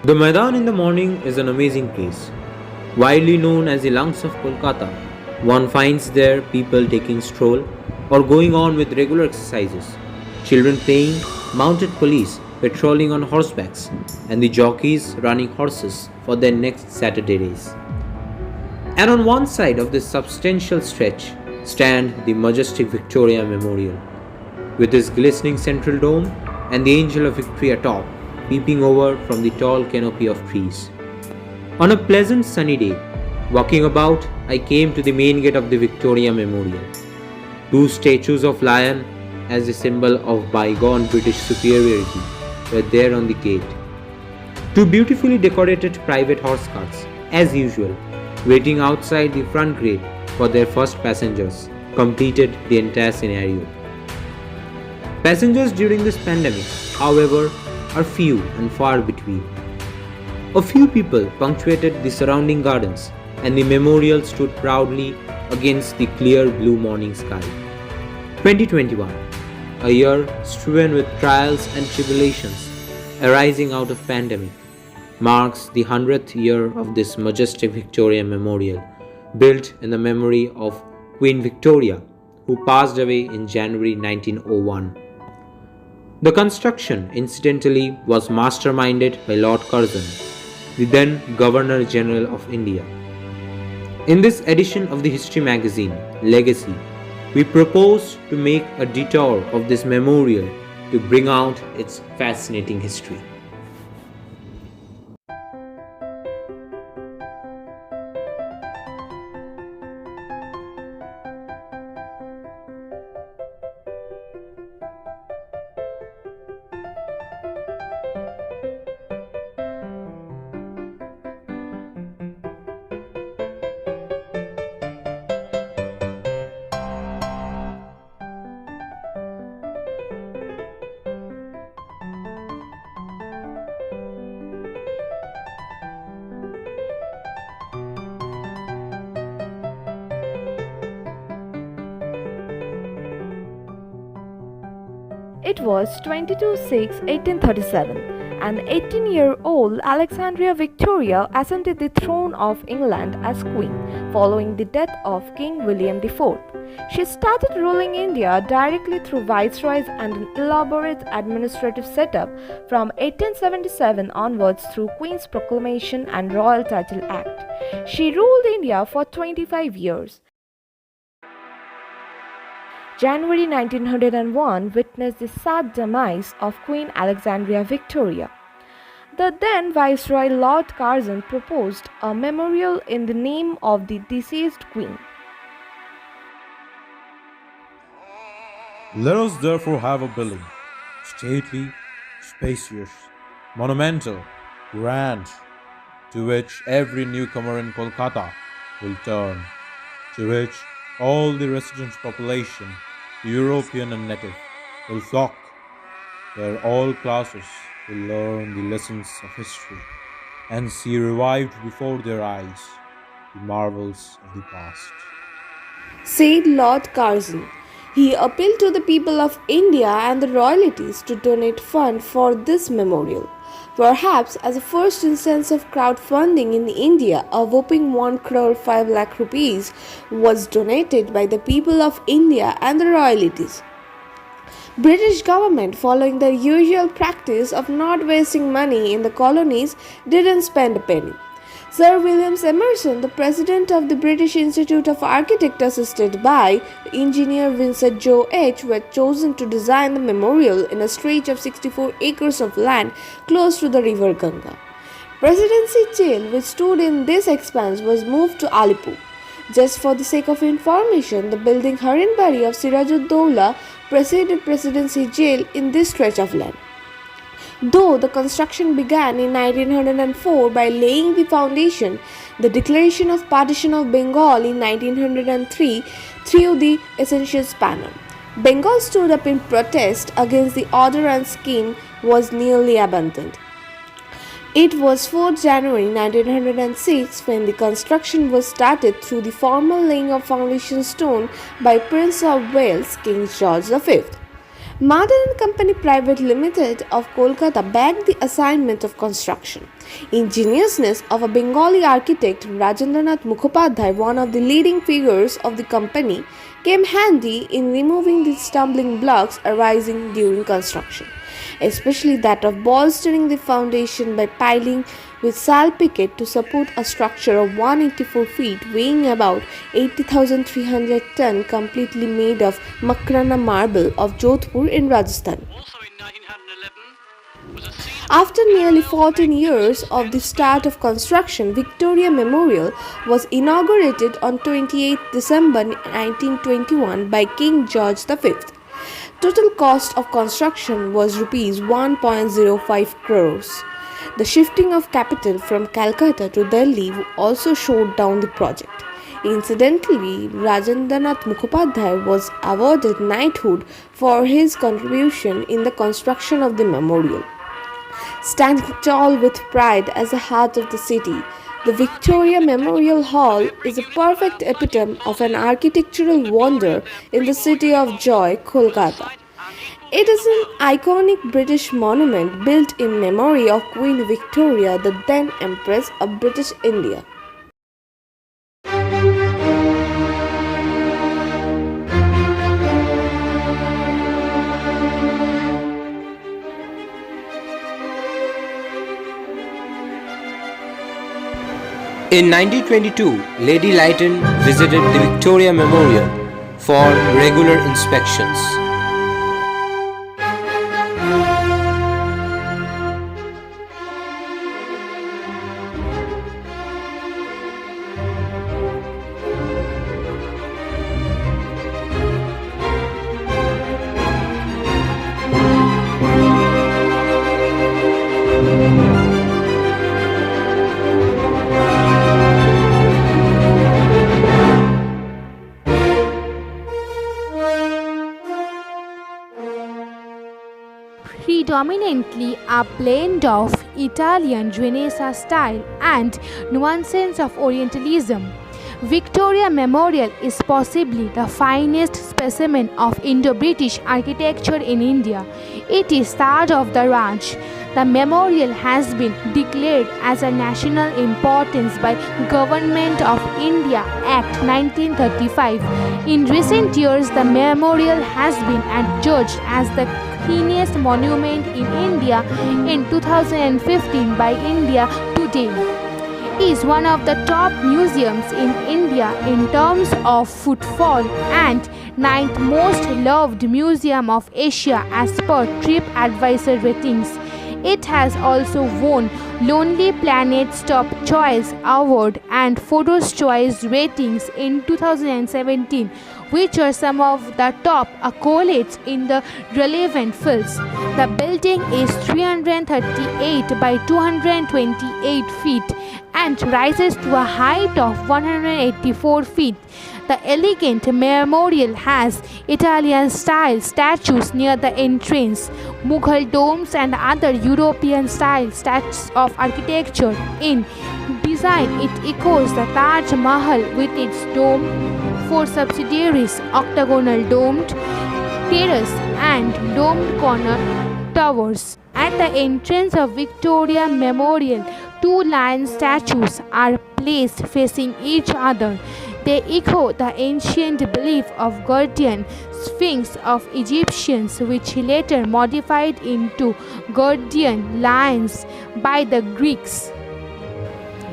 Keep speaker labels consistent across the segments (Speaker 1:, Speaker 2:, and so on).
Speaker 1: The Maidan in the morning is an amazing place. Widely known as the lungs of Kolkata, one finds there people taking stroll or going on with regular exercises, children playing, mounted police patrolling on horsebacks, and the jockeys running horses for their next Saturday race. And on one side of this substantial stretch stand the majestic Victoria Memorial, with its glistening central dome and the Angel of Victory atop, peeping over from the tall canopy of trees. On a pleasant sunny day, walking about, I came to the main gate of the Victoria Memorial. Two statues of lion as a symbol of bygone British superiority were there on the gate. Two beautifully decorated private horse carts, as usual, waiting outside the front gate for their first passengers, completed the entire scenario. Passengers during this pandemic, however, are few and far between. A few people punctuated the surrounding gardens, and the memorial stood proudly against the clear blue morning sky. 2021, a year strewn with trials and tribulations arising out of pandemic, marks the 100th year of this majestic Victoria Memorial, built in the memory of Queen Victoria, who passed away in January 1901. The construction, incidentally, was masterminded by Lord Curzon, the then Governor General of India. In this edition of the history magazine, Legacy, we propose to make a detour of this memorial to bring out its fascinating history.
Speaker 2: It was 22/6/1837, and 18-year-old Alexandria Victoria ascended the throne of England as queen following the death of King William IV. She started ruling India directly through viceroys and an elaborate administrative setup from 1877 onwards through Queen's Proclamation and Royal Title Act. She ruled India for 25 years. January 1901 witnessed the sad demise of Queen Alexandria Victoria. The then Viceroy Lord Curzon proposed a memorial in the name of the deceased queen.
Speaker 3: Let us therefore have a building, stately, spacious, monumental, grand, to which every newcomer in Kolkata will turn, to which all the resident population, European and native, will flock, where all classes will learn the lessons of history and see revived before their eyes the marvels of the past.
Speaker 4: Said Lord Curzon. He appealed to the people of India and the royalties to donate funds for this memorial. Perhaps as a first instance of crowdfunding in India, a whopping 1 crore 5 lakh rupees was donated by the people of India and the royalties. British government, following the usual practice of not wasting money in the colonies, didn't spend a penny. Sir William Emerson, the president of the British Institute of Architects, assisted by engineer Vincent Joe H., were chosen to design the memorial in a stretch of 64 acres of land close to the river Ganga. Presidency Jail, which stood in this expanse, was moved to Alipur. Just for the sake of information, the building Harinbari of Sirajud-Dowla preceded Presidency Jail in this stretch of land. Though the construction began in 1904 by laying the foundation, the declaration of partition of Bengal in 1903 threw the essential spanner. Bengal stood up in protest against the order and scheme was nearly abandoned. It was 4th January 1906 when the construction was started through the formal laying of foundation stone by Prince of Wales, King George V. Madan and Company Private Limited of Kolkata backed the assignment of construction. Ingeniousness of a Bengali architect, Rajendranath Mukhopadhyay, one of the leading figures of the company, came handy in removing the stumbling blocks arising during construction, especially that of bolstering the foundation by piling with salpicate to support a structure of 184 feet weighing about 80,300 ton completely made of Makrana marble of Jodhpur in Rajasthan. After nearly 14 years of the start of construction, Victoria Memorial was inaugurated on 28 December 1921 by King George V. Total cost of construction was rupees 1.05 crores. The shifting of capital from Calcutta to Delhi also slowed down the project. Incidentally, Rajendranath Mukhopadhyay was awarded knighthood for his contribution in the construction of the memorial. Standing tall with pride as the heart of the city, the Victoria Memorial Hall is a perfect epitome of an architectural wonder in the city of joy, Kolkata. It is an iconic British monument built in memory of Queen Victoria, the then Empress of British India.
Speaker 1: In 1922, Lady Lytton visited the Victoria Memorial for regular inspections.
Speaker 5: Predominantly a blend of Italian Renaissance style and nuances of Orientalism, Victoria Memorial is possibly the finest specimen of Indo-British architecture in India. It is third of the range. The memorial has been declared as a national importance by Government of India Act 1935. In recent years, the memorial has been adjudged as the cleanest monument in India in 2015 by India Today. It is one of the top museums in India in terms of footfall and ninth most loved museum of Asia as per TripAdvisor ratings. It has also won Lonely Planet's Top Choice Award and Photo's Choice ratings in 2017, which are some of the top accolades in the relevant fields. The building is 338 by 228 feet and rises to a height of 184 feet. The elegant memorial has Italian-style statues near the entrance, Mughal domes and other European-style styles of architecture. In design, it echoes the Taj Mahal with its dome, four subsidiaries, octagonal domed terrace and domed corner towers. At the entrance of Victoria Memorial, two lion statues are placed facing each other. They echo the ancient belief of Gordian Sphinx of Egyptians, which later modified into Gordian lions by the Greeks.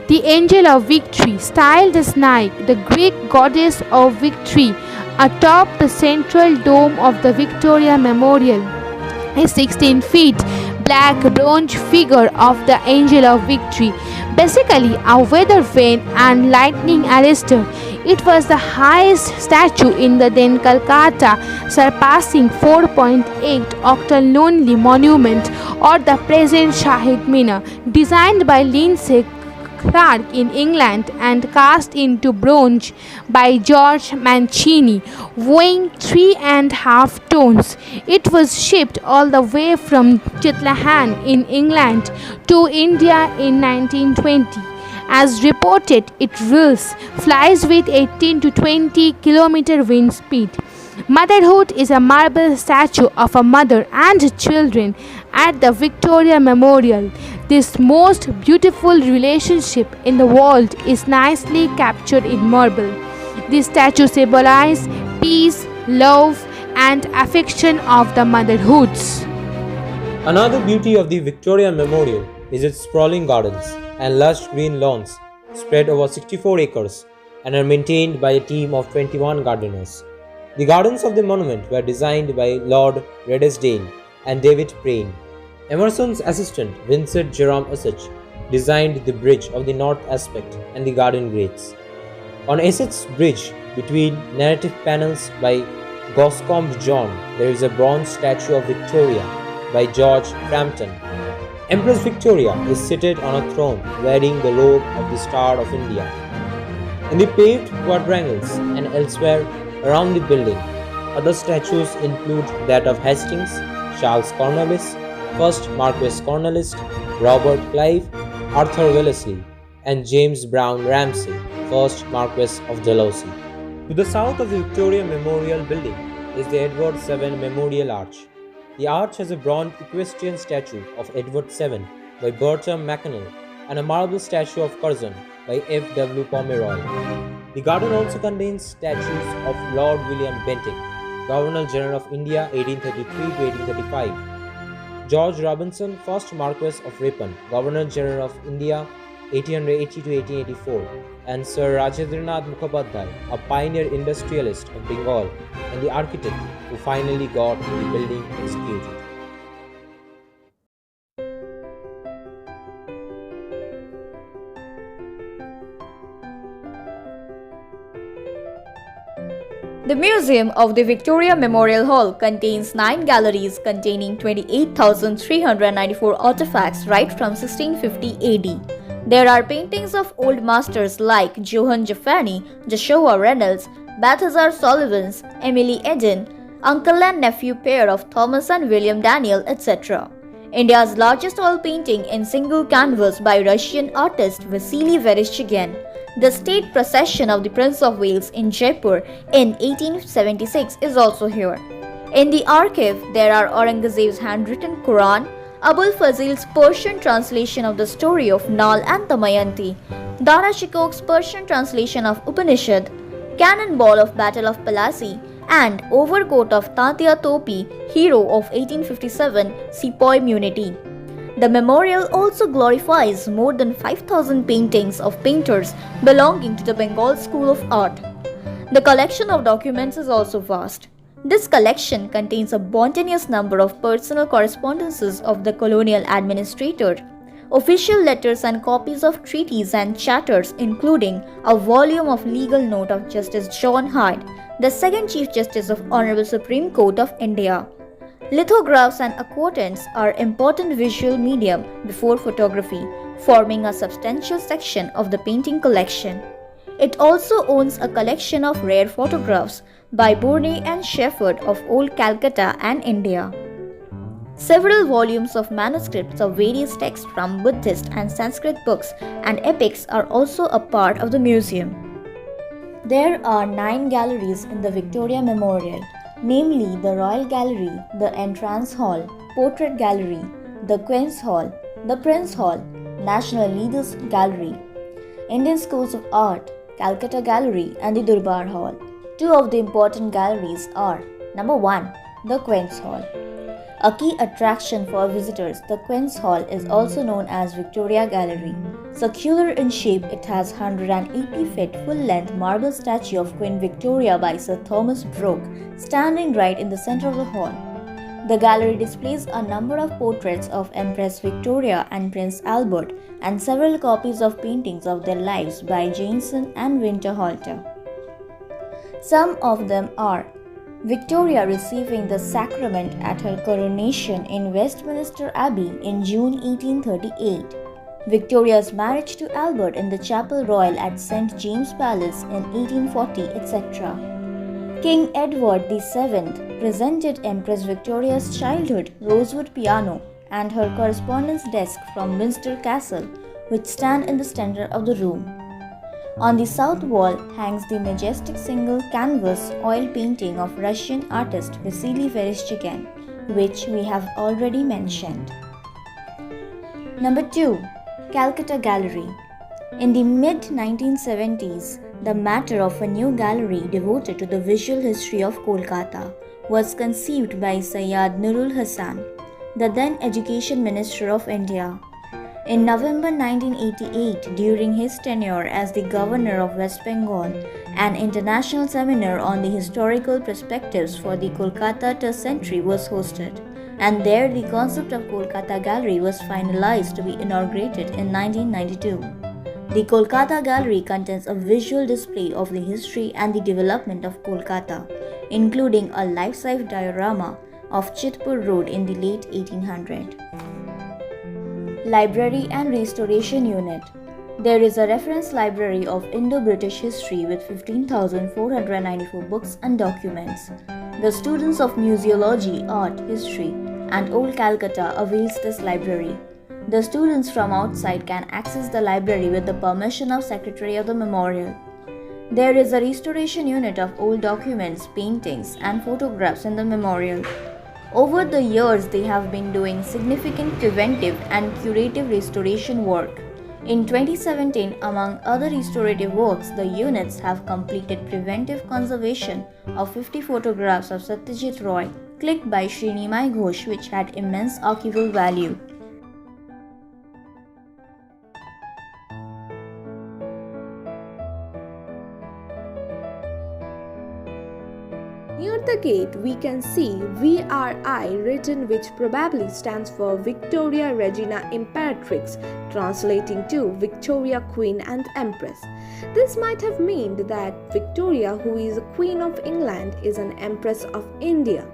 Speaker 5: The Angel of Victory, styled as Nike, the Greek goddess of victory, atop the central dome of the Victoria Memorial. A 16 feet black bronze figure of the Angel of Victory, basically a weather vane and lightning arrestor. It was the highest statue in the then Calcutta, surpassing 4.8 octal lonely monument or the present Shahid Mina, designed by Lindsay Clark in England and cast into bronze by George Mancini, weighing 3.5 tons. It was shipped all the way from Chetlahan in England to India in 1920. As reported, it flies with 18 to 20 km wind speed. Motherhood is a marble statue of a mother and children at the Victoria Memorial. This most beautiful relationship in the world is nicely captured in marble. This statue symbolizes peace, love, and affection of the motherhoods.
Speaker 1: Another beauty of the Victoria Memorial is its sprawling gardens and lush green lawns spread over 64 acres and are maintained by a team of 21 gardeners. The gardens of the monument were designed by Lord Redesdale and David Prane. Emerson's assistant Vincent Jerome Essex designed the bridge of the north aspect and the garden grates. On Essex's bridge between narrative panels by Goscombe John, there is a bronze statue of Victoria by George Frampton. Empress Victoria is seated on a throne wearing the robe of the Star of India. In the paved quadrangles and elsewhere around the building, other statues include that of Hastings, Charles Cornwallis, 1st Marquess Cornwallis, Robert Clive, Arthur Wellesley, and James Brown Ramsay, 1st Marquess of Dalhousie. To the south of the Victoria Memorial Building is the Edward VII Memorial Arch. The arch has a bronze equestrian statue of Edward VII by Bertram Mackennal and a marble statue of Curzon by F. W. Pomeroy. The garden also contains statues of Lord William Bentinck, Governor General of India 1833 to 1835, George Robinson, 1st Marquess of Ripon, Governor General of India 1880 to 1884, and Sir Rajendranath Mukhopadhyay, a pioneer industrialist of Bengal and the architect who finally got the building executed.
Speaker 6: The Museum of the Victoria Memorial Hall contains 9 galleries containing 28,394 artifacts right from 1650 AD. There are paintings of old masters like Johann Jaffani, Joshua Reynolds, Balthazar Sollivans, Emily Eden, uncle and nephew pair of Thomas and William Daniel, etc. India's largest oil painting in single canvas by Russian artist Vasily Vereshchagin, the state procession of the Prince of Wales in Jaipur in 1876 is also here. In the archive, there are Aurangzeb's handwritten Quran, Abul Fazil's Persian translation of the story of Nal and Damayanti, Dara Shikok's Persian translation of Upanishad, Cannonball of Battle of Plassey, and Overcoat of Tatya Topi, hero of 1857 Sepoy Mutiny. The memorial also glorifies more than 5,000 paintings of painters belonging to the Bengal School of Art. The collection of documents is also vast. This collection contains a boundless number of personal correspondences of the colonial administrator, official letters and copies of treaties and charters, including a volume of legal note of Justice John Hyde, the second Chief Justice of Honorable Supreme Court of India. Lithographs and aquatints are important visual medium before photography, forming a substantial section of the painting collection. It also owns a collection of rare photographs by Bournay and Shepherd of Old Calcutta and India. Several volumes of manuscripts of various texts from Buddhist and Sanskrit books and epics are also a part of the museum. There are 9 galleries in the Victoria Memorial, namely the Royal Gallery, the Entrance Hall, Portrait Gallery, the Queen's Hall, the Prince Hall, National Leaders Gallery, Indian Schools of Art, Calcutta Gallery and the Durbar Hall. 2 of the important galleries are: number 1, the Queen's Hall. A key attraction for visitors, the Queen's Hall is also known as Victoria Gallery. Circular in shape, it has 180 feet full-length marble statue of Queen Victoria by Sir Thomas Brooke standing right in the center of the hall. The gallery displays a number of portraits of Empress Victoria and Prince Albert and several copies of paintings of their lives by Jansen and Winterhalter. Some of them are: Victoria receiving the sacrament at her coronation in Westminster Abbey in June 1838, Victoria's marriage to Albert in the Chapel Royal at St. James Palace in 1840, etc. King Edward VII presented Empress Victoria's childhood rosewood piano and her correspondence desk from Windsor Castle, which stand in the center of the room. On the south wall hangs the majestic single canvas oil painting of Russian artist Vasily Vereshchagin, which we have already mentioned. Number 2. Calcutta Gallery. In the mid-1970s, the matter of a new gallery devoted to the visual history of Kolkata was conceived by Sayyid Nurul Hasan, the then Education Minister of India. In November 1988, during his tenure as the Governor of West Bengal, an international seminar on the historical perspectives for the Kolkata century was hosted, and there the concept of Kolkata Gallery was finalized to be inaugurated in 1992. The Kolkata Gallery contains a visual display of the history and the development of Kolkata, including a life-size diorama of Chitpur Road in the late 1800s. Library and Restoration Unit. There is a reference library of Indo-British history with 15,494 books and documents. The students of Museology, Art, History, and Old Calcutta avails this library. The students from outside can access the library with the permission of Secretary of the Memorial. There is a restoration unit of old documents, paintings, and photographs in the memorial. Over the years, they have been doing significant preventive and curative restoration work. In 2017, among other restorative works, the units have completed preventive conservation of 50 photographs of Satyajit Roy, clicked by Srinimai Ghosh, which had immense archival value.
Speaker 4: Near the gate, we can see VRI written, which probably stands for Victoria Regina Imperatrix, translating to Victoria Queen and Empress. This might have meant that Victoria, who is a Queen of England, is an Empress of India.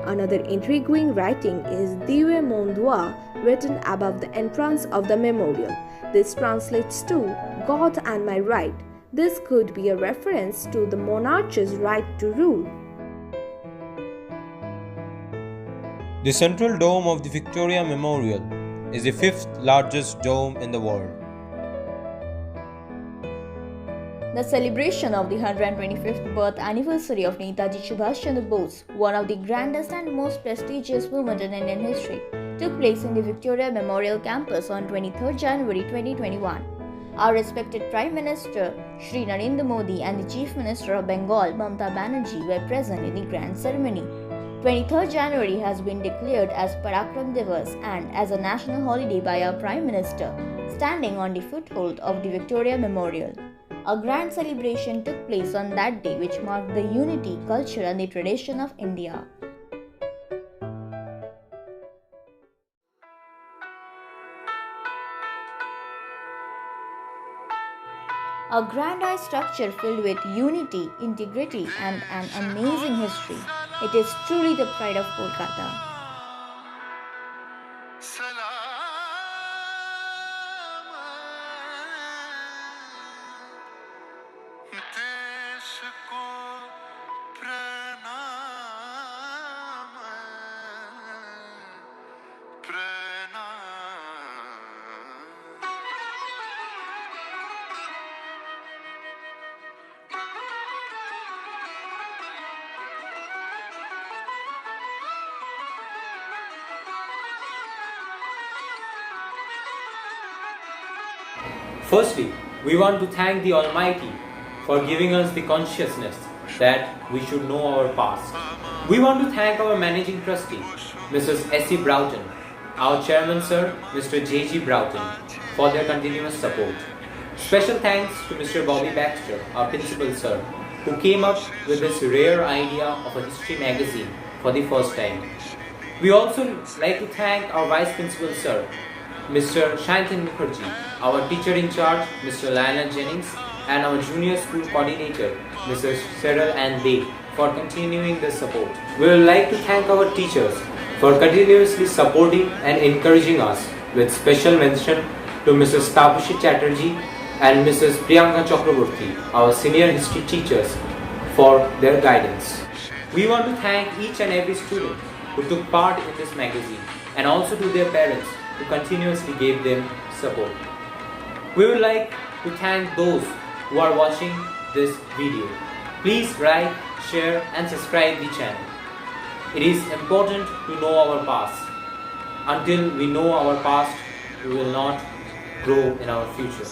Speaker 4: Another intriguing writing is Dive Mon Droit, written above the entrance of the memorial. This translates to God and my right. This could be a reference to the monarch's right to rule.
Speaker 3: The central dome of the Victoria Memorial is the fifth largest dome in the world.
Speaker 6: The celebration of the 125th birth anniversary of Netaji Subhash Chandra Bose, one of the grandest and most prestigious movements in Indian history, took place in the Victoria Memorial campus on 23 January 2021. Our respected Prime Minister Shri Narendra Modi and the Chief Minister of Bengal Mamata Banerjee were present in the grand ceremony. 23rd January has been declared as Parakram Divas and as a national holiday by our Prime Minister, standing on the foothold of the Victoria Memorial. A grand celebration took place on that day, which marked the unity, culture, and the tradition of India. A grandiose structure filled with unity, integrity, and an amazing history. It is truly the pride of Kolkata.
Speaker 1: Firstly, we want to thank the Almighty for giving us the consciousness that we should know our past. We want to thank our Managing Trustee, Mrs. S.E. Broughton, our Chairman Sir, Mr. J.G. Broughton, for their continuous support. Special thanks to Mr. Bobby Baxter, our Principal Sir, who came up with this rare idea of a history magazine for the first time. We also like to thank our Vice Principal Sir, Mr. Shantanu Mukherjee, our teacher in charge, Mr. Lionel Jennings, and our junior school coordinator, Mrs. Cheryl Ann Day, for continuing this support. We would like to thank our teachers for continuously supporting and encouraging us, with special mention to Mrs. Tapushi Chatterjee and Mrs. Priyanka Chakraborty, our senior history teachers, for their guidance. We want to thank each and every student who took part in this magazine, and also to their parents who continuously gave them support. We would like to thank those who are watching this video. Please like, share and subscribe the channel. It is important to know our past. Until we know our past, we will not grow in our future.